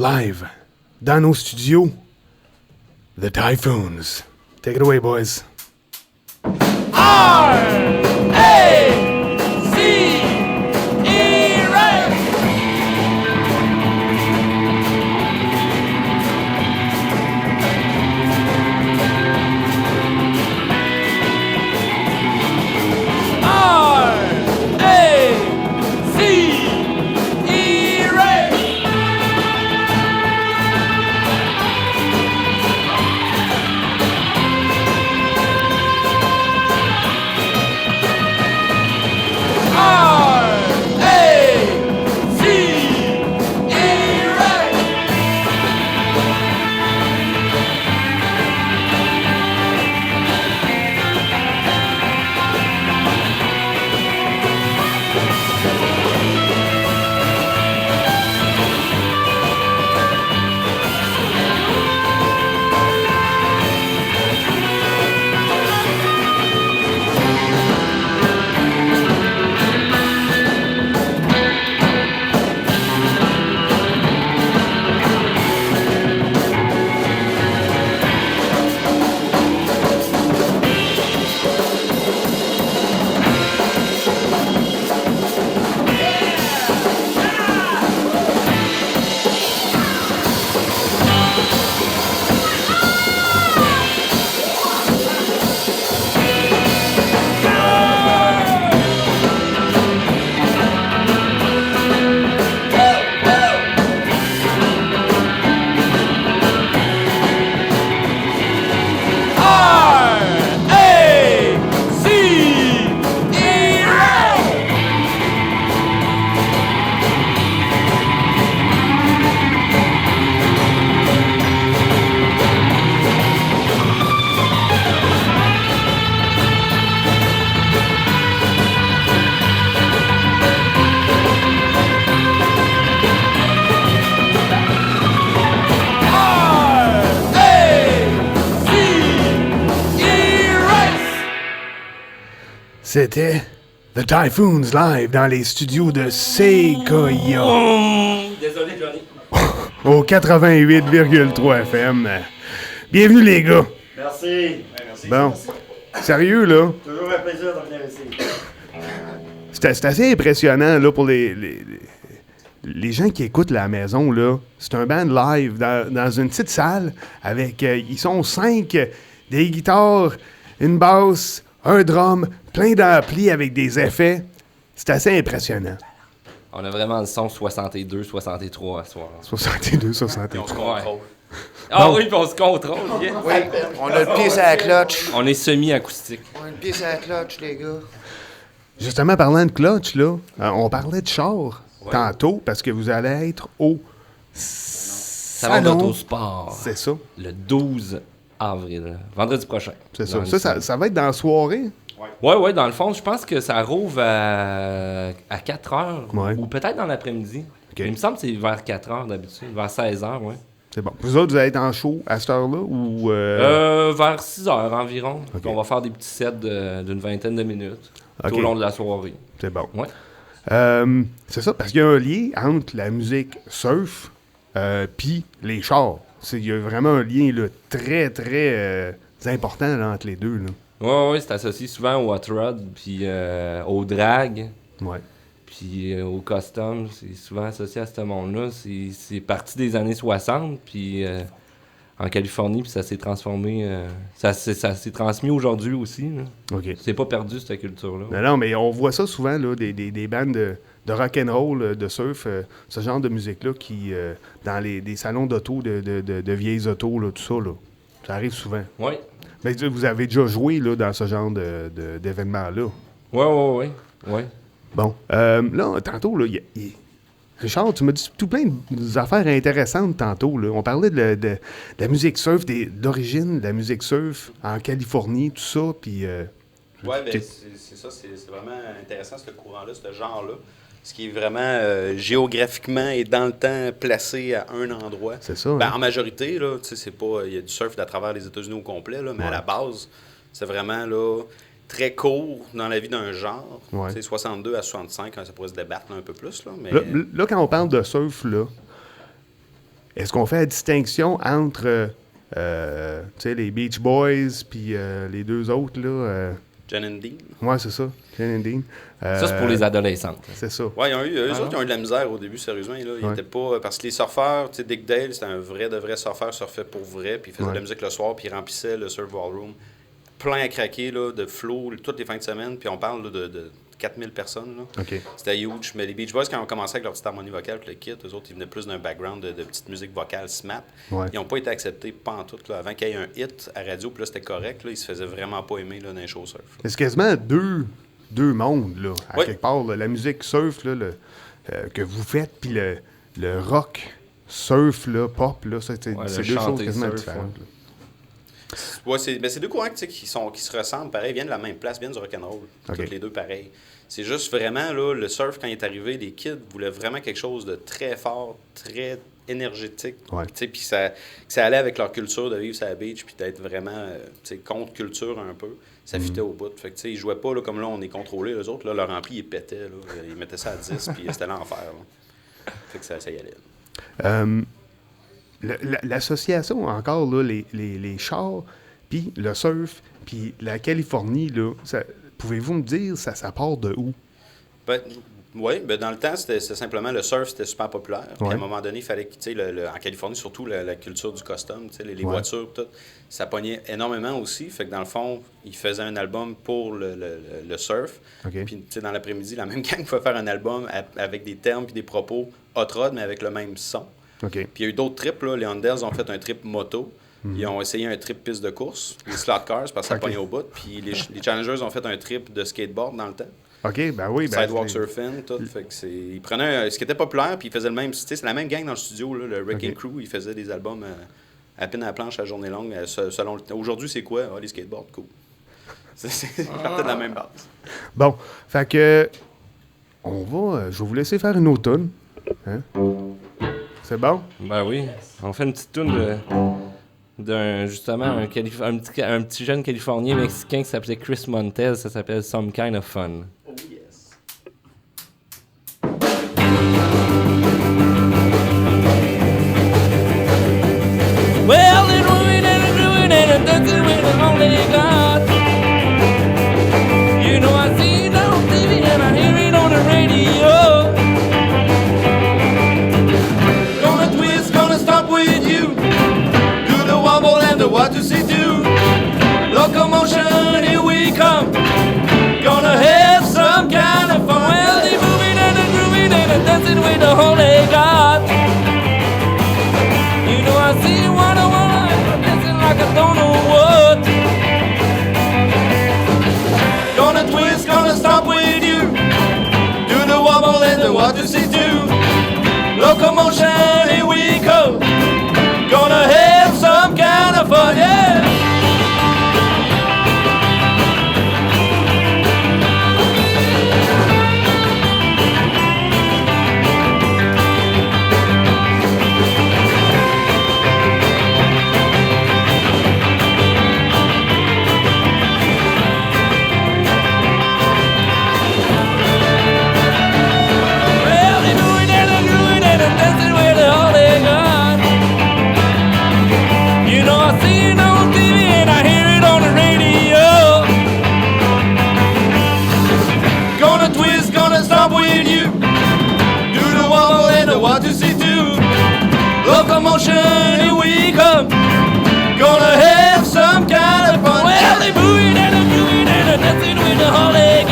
live, dans nos studios, The Typhoons. Take it away, boys. C'était The Typhoons live dans les studios de Sequoia. Désolé, Johnny. Au 88,3 FM. Bienvenue, les gars. Merci. Bon, sérieux, là? Toujours un plaisir de venir ici. C'est assez impressionnant, là, pour les gens qui écoutent la maison, là. C'est un band live dans une petite salle avec... ils sont 5, des guitares, une basse, un drum, plein d'amplis avec des effets. C'est assez impressionnant. On a vraiment le son 62, 63 à soir. 62, 63. Ouais. Ah oui, puis on se contrôle. Yeah. Oui, on a le pied sur la clutch. On est semi-acoustique. On a le pied sur la clutch, les gars. Justement, parlant de clutch, là, on parlait de char tantôt parce que vous allez être au Salon d'autosport. C'est ça. Le 12 avril, vendredi prochain. C'est ça. Ça va être dans la soirée. Ouais, dans le fond, je pense que ça rouvre à 4 heures ou peut-être dans l'après-midi. Okay. Il me semble que c'est vers 4 heures d'habitude, vers 16 heures, ouais. C'est bon. Vous autres, vous allez être en show à cette heure-là ou... Vers 6 heures environ. Okay. On va faire des petits sets d'une vingtaine de minutes tout au long de la soirée. C'est bon. Ouais. C'est ça, parce qu'il y a un lien entre la musique surf puis les chars. Il y a vraiment un lien là, très, très important là, entre les deux. Là. Oui, c'est associé souvent au hot rod, puis au drag, ouais. puis au custom. C'est souvent associé à ce monde-là. C'est parti des années 60, puis en Californie, puis ça s'est transformé. Ça s'est transmis aujourd'hui aussi. Là. OK. C'est pas perdu, cette culture-là. Non, mais on voit ça souvent, là, des bandes de rock'n'roll, de surf, ce genre de musique-là, qui dans des salons d'auto, de vieilles autos, là, tout ça, là, ça arrive souvent. Oui. Mais vous avez déjà joué là, dans ce genre d'événements-là. Oui. Bon, là, tantôt, là, Richard, tu m'as dit tout plein d'affaires intéressantes tantôt. Là. On parlait de la musique surf, d'origine de la musique surf en Californie, tout ça, puis... oui, bien, c'est ça, c'est vraiment intéressant, ce courant-là, ce genre-là. Ce qui est vraiment géographiquement et dans le temps placé à un endroit. C'est ça. Ben, en majorité, là, tu sais, c'est pas... Il y a du surf à travers les États-Unis au complet, là, mais à la base, c'est vraiment, là... très court dans la vie d'un genre. Ouais. 62 à 65, ça pourrait se débattre là, un peu plus. Là, mais... Là, quand on parle de surf, là, est-ce qu'on fait la distinction entre tu sais, les Beach Boys puis les deux autres, là? Jen and Dean. Ouais, c'est ça. Jen and Dean. Ça, c'est pour les adolescentes. C'est ça. Ouais, eux autres, ils ont eu de la misère au début, sérieusement. Là. Ils étaient pas. Parce que les surfeurs, tu sais, Dick Dale, c'était un vrai de vrai surfeur, surfait pour vrai, puis il faisait de la musique le soir, puis il remplissait le Surf Ballroom plein à craquer, là, de flow, toutes les fins de semaine, puis on parle là, de 4000 personnes. Là. OK. C'était huge. Mais les Beach Boys, quand on commençait avec leur petite harmonie vocale, puis le kit, eux autres, ils venaient plus d'un background de petite musique vocale smap. Ouais. Ils n'ont pas été acceptés pantoute. Là. Avant qu'il y ait un hit à radio, puis là, c'était correct. Là, ils se faisaient vraiment pas aimer là, dans les shows surf. Là. C'est quasiment deux mondes, là, à Oui. quelque part. Là. La musique surf là, que vous faites, puis le rock surf, là, pop, là, ça, c'est Ouais, c'est le deux choses chanter quasiment surf, différentes. là. Ouais, c'est deux courants tu sais, qui se ressemblent, pareil, viennent de la même place, viennent du rock'n'roll. OK. Toutes les deux pareil. C'est juste vraiment, là, le surf, quand il est arrivé, les kids voulaient vraiment quelque chose de très fort, très énergétique. Ouais. Tu sais, puis ça allait avec leur culture de vivre sur la beach, puis d'être vraiment tu sais, contre culture un peu. Ça fitait au bout. Fait que, tu sais, ils jouaient pas là, comme là, on est contrôlés. Les autres, là, leur ampli, ils pétaient. Là. Ils mettaient ça à 10, puis c'était l'enfer. Là. Fait que ça y allait. L'association, encore, là, les chars, puis le surf, puis la Californie, là, pouvez-vous me dire, ça part de où? Oui, dans le temps, c'était simplement le surf, c'était super populaire. Puis Ouais. à un moment donné, il fallait que, tu sais, en Californie, surtout la culture du custom, tu sais, les Ouais. voitures, tout, ça pognait énormément aussi. Fait que dans le fond, ils faisaient un album pour le surf. OK. Puis, tu sais, dans l'après-midi, la même gang pouvait faire un album avec des termes puis des propos hot rod, mais avec le même son. OK. Puis il y a eu d'autres trips, là. Les Hondas ont fait un trip moto. Ils ont essayé un trip piste de course, les slot cars, parce que ça OK. pognait au bout. Puis les Challengers ont fait un trip de skateboard dans le temps. OK, ben oui. Ben, Sidewalk surfing, tout. Fait que ils prenaient ce qui était populaire, puis ils faisaient le même. Tu sais, c'est la même gang dans le studio, là, le Wrecking OK. Crew. Ils faisaient des albums à peine à la planche à journée longue. Selon aujourd'hui, c'est quoi? Ah, les skateboards, cool. Ils partaient de la même base. Bon, fait que je vais vous laisser faire une autre tune. Hein? C'est bon? Ben oui. On fait une petite toune justement un petit jeune Californien mexicain qui s'appelait Chris Montez. Ça s'appelle Some Kind of Fun. Oh yes. Well, they're doing and dancing with the only God. You know I see it on TV and I hear it on the radio. Gonna twist, gonna stop with you. Do the wobble and the what to see do. Locomotion, here we come. Gonna have some kind of fun. Well, they're moving and they're grooving and they're dancing with the holy God. You know I see what I want, I'm dancing like I don't know what. Gonna twist, gonna stop with you. Do the wobble and the what to see do. Locomotion, here we go. Gonna have some kind of fun, yeah. Well, they're doing and they're doing and they're dancing with the Holy God. You know I see it on TV and I hear it on the radio. Gonna twist, gonna stop with you. Do the wobble and the what to see do. Locomotion, here we come. Gonna have some kind of fun. Well, they're moving and they're doing and they're dancing with the Holy God.